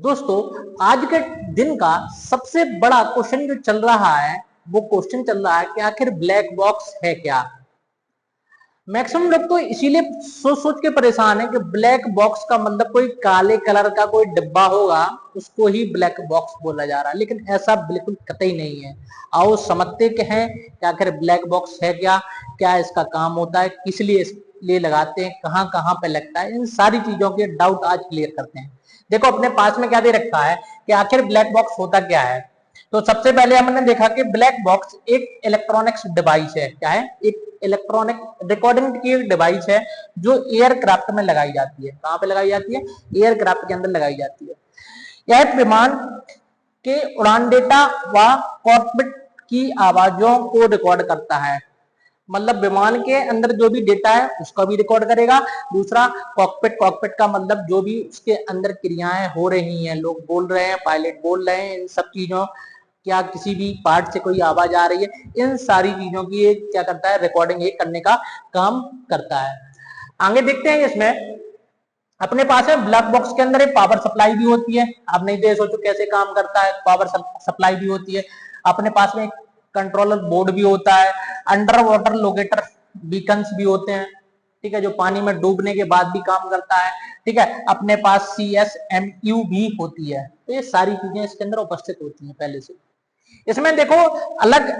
दोस्तों, आज के दिन का सबसे बड़ा क्वेश्चन जो चल रहा है वो क्वेश्चन चल रहा है कि आखिर ब्लैक बॉक्स है क्या। मैक्सिमम लोग तो इसीलिए सोच सोच के परेशान है कि ब्लैक बॉक्स का मतलब कोई काले कलर का कोई डिब्बा होगा, उसको ही ब्लैक बॉक्स बोला जा रहा है, लेकिन ऐसा बिल्कुल कतई नहीं है। आओ समझते के हैं कि आखिर ब्लैक बॉक्स है क्या, क्या इसका काम होता है, किस लिए लगाते हैं, कहाँ कहाँ पे लगता है, इन सारी चीजों के डाउट आज क्लियर करते हैं। देखो, अपने पास में क्या दे रखा है कि आखिर ब्लैक बॉक्स होता क्या है। तो सबसे पहले हमने देखा कि ब्लैक बॉक्स एक इलेक्ट्रॉनिक्स डिवाइस है। क्या है? एक इलेक्ट्रॉनिक रिकॉर्डिंग की डिवाइस है जो एयरक्राफ्ट में लगाई जाती है। कहां पे लगाई जाती है? एयरक्राफ्ट के अंदर लगाई जाती है। यह विमान के उड़ान डेटा व कॉकपिट की आवाजों को रिकॉर्ड करता है। मतलब विमान के अंदर जो भी डेटा है उसका भी रिकॉर्ड करेगा। दूसरा कॉकपिट का मतलब जो भी उसके अंदर क्रियाएं हो रही हैं, लोग बोल रहे हैं, पायलट बोल रहे हैं, इन सब चीजों, क्या किसी भी पार्ट से कोई आवाज आ रही है, इन सारी चीजों की एक क्या करता है, रिकॉर्डिंग एक करने का काम करता है। आगे देखते हैं। इसमें अपने पास है ब्लैक बॉक्स के अंदर एक पावर सप्लाई भी होती है। आप नहीं दे सोचो कैसे काम करता है, पावर सप्लाई भी होती है। अपने पास में कंट्रोलर बोर्ड भी होता है। अंडर वाटर लोकेटर बीकन्स भी होते हैं, ठीक है, जो पानी में डूबने के बाद भी काम करता है। ठीक है, अपने पास CSMU भी होती है। तो ये सारी चीजें इसके अंदर उपस्थित होती हैं पहले से। इसमें देखो, अलग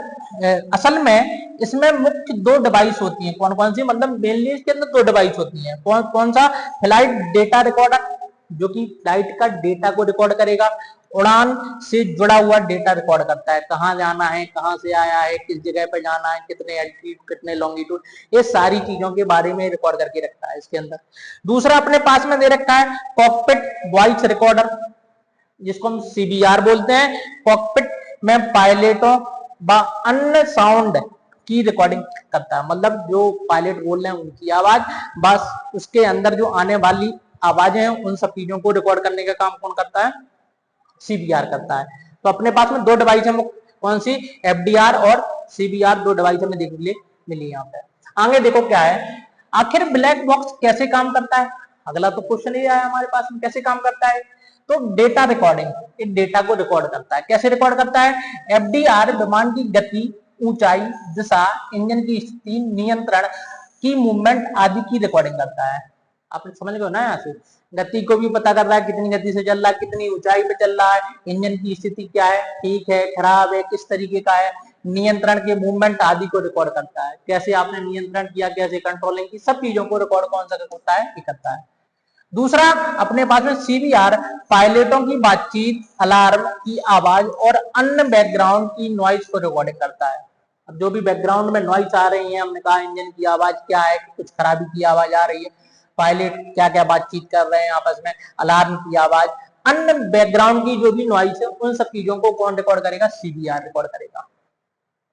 असल में इसमें मुख्य दो डिवाइस होती हैं। कौन कौन सी? मतलब मेनली इसके अंदर दो डिवाइस होती हैं। कौन कौन सा? फ्लाइट डेटा रिकॉर्डर, जो कि फ्लाइट का डेटा को रिकॉर्ड करेगा। उड़ान से जुड़ा हुआ डेटा रिकॉर्ड करता है, कहाँ जाना है, कहाँ से आया है, किस जगह पर जाना है, कितने एल्टीट्यूड, कितने लॉन्गिट्यूड, ये सारी चीजों के बारे में रिकॉर्ड करके रखता है इसके अंदर। दूसरा अपने पास में दे रखा है कॉकपिट वॉइस रिकॉर्डर, जिसको हम CBR बोलते हैं। कॉकपिट में पायलटों व अन्य साउंड की रिकॉर्डिंग करता है। मतलब जो पायलट बोल रहे हैं उनकी आवाज, बस उसके अंदर जो आने वाली आवाजें हैं उन सब चीजों को रिकॉर्ड करने का काम कौन करता है? CBR करता है। तो अपने पास में दो डिवाइस है, कौन सी? FDR और CBR, दो डिवाइस हमें देखने के लिए मिली यहाँ पे। आगे देखो क्या है, आखिर ब्लैक बॉक्स कैसे काम करता है। अगला तो क्वेश्चन ही आया हमारे पास में, कैसे काम करता है। तो डेटा रिकॉर्डिंग, इन डेटा को रिकॉर्ड करता है। कैसे रिकॉर्ड करता है? FDR विमान की गति, ऊंचाई, दिशा, इंजन की स्थिति, नियंत्रण की मूवमेंट आदि की रिकॉर्डिंग करता है। आप समझ गए ना? यहाँ से गति को भी पता कर रहा है, कितनी गति से चल रहा है, कितनी ऊंचाई पे चल रहा है, इंजन की स्थिति क्या है, ठीक है, खराब है, किस तरीके का है, नियंत्रण के मूवमेंट आदि को रिकॉर्ड करता है। कैसे आपने नियंत्रण किया, कैसे कंट्रोलिंग की, सब चीजों को रिकॉर्ड कौन सा होता है? ये करता है। दूसरा अपने पास में CBR पायलटों की बातचीत, अलार्म की आवाज और अन्य बैकग्राउंड की नॉइज को रिकॉर्डिंग करता है। अब जो भी बैकग्राउंड में नॉइज आ रही है, हमने कहा इंजन की आवाज क्या है, कुछ खराबी की आवाज आ रही है, पायलट क्या क्या बातचीत कर रहे हैं आपस में, अलार्म की आवाज, अन्य बैकग्राउंड की जो भी नॉइज है, उन सब चीजों को कौन रिकॉर्ड करेगा? CBR रिकॉर्ड करेगा।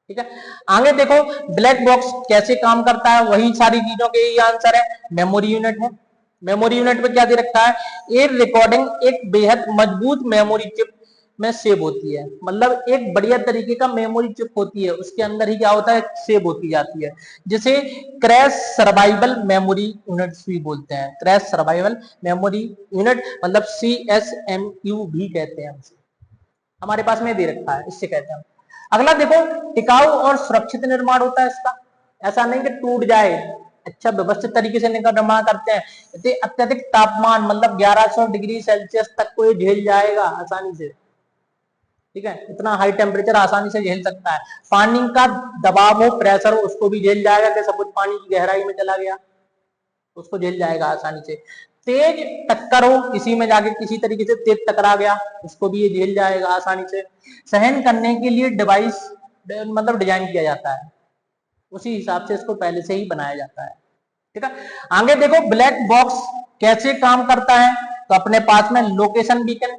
ठीक है, आगे देखो ब्लैक बॉक्स कैसे काम करता है, वही सारी चीजों के ही आंसर है। मेमोरी यूनिट है। मेमोरी यूनिट में क्या दे रखा है? ये रिकॉर्डिंग एक बेहद मजबूत मेमोरी चिप में सेव होती है। मतलब एक बढ़िया तरीके का मेमोरी चिप होती है, उसके अंदर ही क्या होता है? सेव होती जाती है, जिसे क्रैश सर्वाइवल मेमोरी यूनिट भी बोलते हैं। क्रैश सर्वाइवल मेमोरी यूनिट मतलब CSMU भी कहते हैं। हमारे पास में दे रखा है, इससे कहते हैं। अगला देखो, टिकाऊ और सुरक्षित निर्माण होता है इसका। ऐसा नहीं कि टूट जाए, अच्छा व्यवस्थित तरीके से निर्माण करते हैं। अत्यधिक तापमान मतलब 1100 डिग्री सेल्सियस तक को ये झेल जाएगा आसानी से। ठीक है, इतना हाई टेम्परेचर आसानी से झेल सकता है। पानी का दबाव हो, प्रेशर हो, उसको भी झेल जाएगा कि सब कुछ पानी की गहराई में चला गया, उसको झेल जाएगा आसानी से। तेज टक्कर हो, किसी में जाके किसी तरीके से तेज टकरा गया, उसको भी ये झेल जाएगा आसानी से। सहन करने के लिए डिवाइस मतलब डिजाइन किया जाता है, उसी हिसाब से इसको पहले से ही बनाया जाता है। ठीक है, आगे देखो ब्लैक बॉक्स कैसे काम करता है। तो अपने पास में लोकेशन बीकन,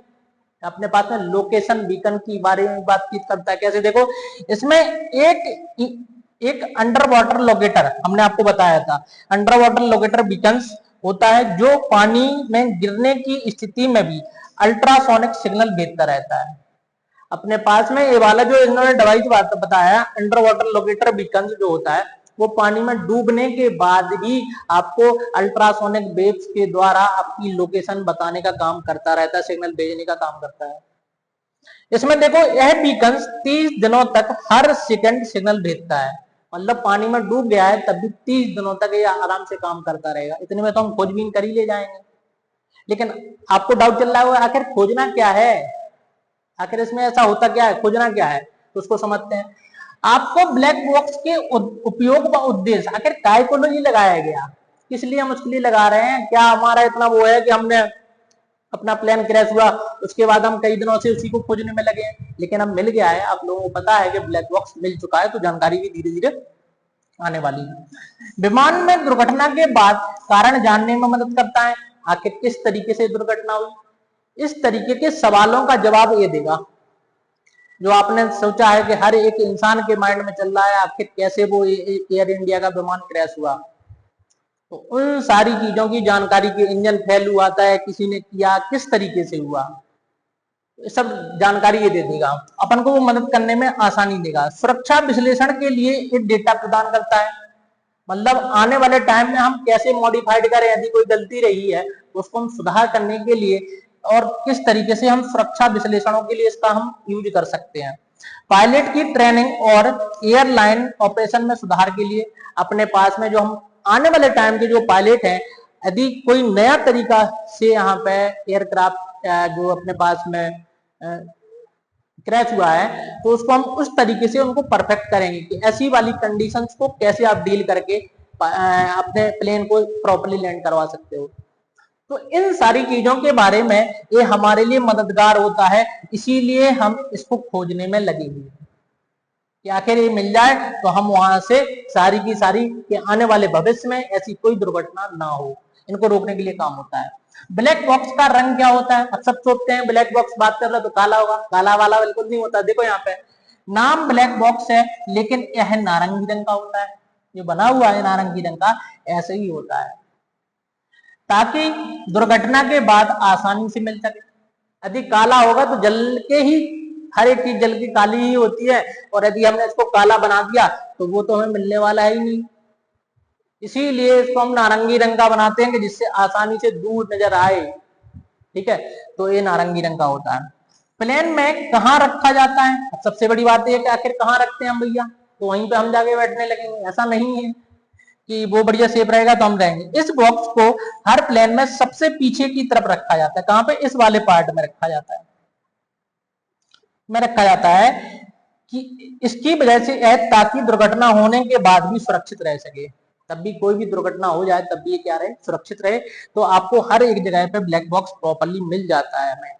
अपने पास में लोकेशन बीकन की बारे में बातचीत करता है। कैसे? देखो, इसमें एक अंडर वाटर लोकेटर, हमने आपको बताया था, अंडर वाटर लोकेटर बीकन्स होता है जो पानी में गिरने की स्थिति में भी अल्ट्रासोनिक सिग्नल भेजता रहता है। अपने पास में ये वाला जो इन्होंने डिवाइस बताया, अंडर वाटर लोकेटर बीकन्स जो होता है, वो पानी में डूबने के बाद भी आपको अल्ट्रासोनिक वेव्स के द्वारा आपकी लोकेशन बताने का काम करता रहता है, सिग्नल भेजने का काम करता है। इसमें देखो यह बीकन 30 दिनों तक हर सेकंड सिग्नल भेजता है, मतलब पानी में डूब गया है तब भी 30 दिनों तक ये आराम से काम करता रहेगा। इतने में तो हम खोजबीन कर ही ले जाएंगे। लेकिन आपको डाउट चल रहा है आखिर खोजना क्या है, आखिर इसमें ऐसा होता क्या है, खोजना क्या है, तो उसको समझते हैं। आपको ब्लैक बॉक्स के उपयोग व उद्देश्य आखिर टाइपोलॉजी लगाया गया, किस लिए हम उसके लिए लगा रहे हैं? क्या हमारा इतना वो है कि हमने अपना प्लान क्रैश हुआ उसके बाद हम कई दिनों से उसी को खोजने में लगे हैं, लेकिन अब मिल गया है, आप लोगों को पता है कि ब्लैक बॉक्स मिल चुका है, तो जानकारी भी धीरे धीरे आने वाली है। विमान में दुर्घटना के बाद कारण जानने में मदद करता है, आखिर किस तरीके से दुर्घटना हुई, इस तरीके के सवालों का जवाब ये देगा। जो आपने सोचा है कि हर एक इंसान के माइंड में चल रहा है आखिर कैसे वो एयर इंडिया का विमान क्रैश हुआ, तो उन सारी चीजों की जानकारी की, इंजन फेल हुआ था, किसी ने किया, किस तरीके से हुआ, सब जानकारी ये दे देगा, अपन को वो मदद करने में आसानी देगा। सुरक्षा विश्लेषण के लिए एक डेटा प्रदान करता है, मतलब आने वाले टाइम में हम कैसे मॉडिफाइड करें, यदि कोई गलती रही है तो उसको हम सुधार करने के लिए और किस तरीके से हम सुरक्षा विश्लेषणों के लिए इसका हम यूज कर सकते हैं। पायलट की ट्रेनिंग और एयरलाइन ऑपरेशन में सुधार के लिए अपने पास में जो हम आने वाले टाइम के जो पायलट हैं, यदि कोई नया तरीका से यहाँ पे एयरक्राफ्ट जो अपने पास में क्रैश हुआ है तो उसको हम उस तरीके से उनको परफेक्ट करेंगे कि ऐसी वाली कंडीशंस को कैसे आप डील करके अपने प्लेन को प्रॉपर्ली लैंड करवा सकते हो। तो इन सारी चीजों के बारे में ये हमारे लिए मददगार होता है, इसीलिए हम इसको खोजने में लगे हुए हैं कि आखिर ये मिल जाए तो हम वहां से सारी की सारी कि आने वाले भविष्य में ऐसी कोई दुर्घटना ना हो, इनको रोकने के लिए काम होता है। ब्लैक बॉक्स का रंग क्या होता है? अब सब सोचते हैं ब्लैक बॉक्स बात कर रहे तो काला होगा, काला वाला बिल्कुल नहीं होता। देखो यहाँ पे नाम ब्लैक बॉक्स है लेकिन यह नारंगी रंग का होता है, जो बना हुआ है नारंगी रंग का ऐसे ही होता है ताकि दुर्घटना के बाद आसानी से मिल सके। यदि काला होगा तो जल के ही हर एक चीज जल की काली ही होती है, और यदि हमने इसको काला बना दिया तो वो तो हमें मिलने वाला है ही नहीं, इसीलिए इसको हम नारंगी रंग का बनाते हैं कि जिससे आसानी से दूर नजर आए। ठीक है, तो ये नारंगी रंग का होता है। प्लेन में कहाँ रखा जाता है? सबसे बड़ी बात यह कि आखिर कहाँ रखते हैं हम भैया, तो वहीं पे हम जाके बैठने लगेंगे, ऐसा नहीं है कि वो बढ़िया सेफ रहेगा तो हम रहेंगे। इस बॉक्स को हर प्लेन में सबसे पीछे की तरफ रखा जाता है, कहां पे? इस वाले पार्ट में रखा जाता है, में रखा जाता है कि इसकी वजह से ताकि दुर्घटना होने के बाद भी सुरक्षित रह सके, तब भी कोई भी दुर्घटना हो जाए तब भी ये क्या रहे, सुरक्षित रहे। तो आपको हर एक जगह पे ब्लैक बॉक्स प्रॉपर्ली मिल जाता है हमें।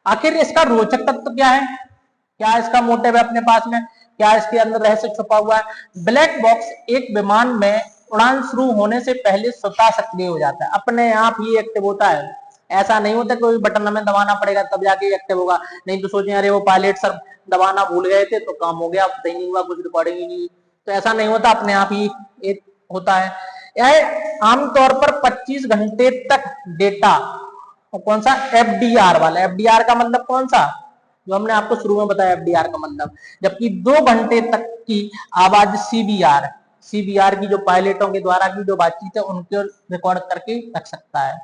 आखिर इसका रोचक तत्व क्या है, क्या इसका मोटिव है अपने पास में, क्या इसके अंदर रहस्य छुपा हुआ है? ब्लैक बॉक्स एक विमान में उड़ान शुरू होने से पहले स्वतः सक्रिय हो जाता है, अपने आप ही एक्टिव होता है। ऐसा नहीं होता कोई बटन हमें दबाना पड़ेगा तब जाके एक्टिव होगा, नहीं तो सोचे अरे वो पायलट सर दबाना भूल गए थे तो काम हो गया, पता ही नहीं हुआ, कुछ रिकॉर्डिंग ही नहीं, तो ऐसा नहीं होता, अपने आप ही एक होता है। यह आमतौर पर 25 घंटे तक डेटा, कौन सा? एफडीआर वाला। एफडीआर का मतलब कौन सा? जो हमने आपको शुरू में बताया एफडीआर का मतलब, जबकि 2 घंटे तक की आवाज सीबीआर, सीबीआर की जो पायलटों के द्वारा की जो बातचीत है उनको रिकॉर्ड करके रख सकता है।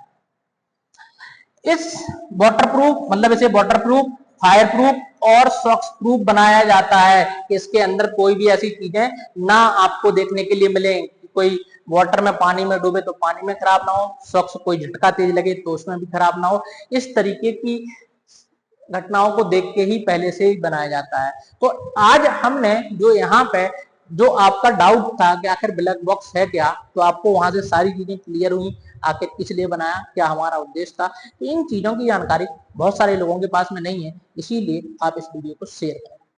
इस वाटरप्रूफ मतलब इसे वाटरप्रूफ, फायर प्रूफ और शॉक्स प्रूफ बनाया जाता है कि इसके अंदर कोई भी ऐसी चीजें ना आपको देखने के लिए मिले, कोई वाटर में पानी में डूबे तो पानी में खराब ना हो, शॉक्स कोई झटका तेज लगे तो उसमें भी खराब ना हो, इस तरीके की घटनाओं को देख के ही पहले से ही बनाया जाता है। तो आज हमने जो यहाँ पे जो आपका डाउट था कि आखिर ब्लैक बॉक्स है क्या, तो आपको वहां से सारी चीजें क्लियर हुई, आखिर किस लिए बनाया, क्या हमारा उद्देश्य था। तो इन चीजों की जानकारी बहुत सारे लोगों के पास में नहीं है, इसीलिए आप इस वीडियो को शेयर करें।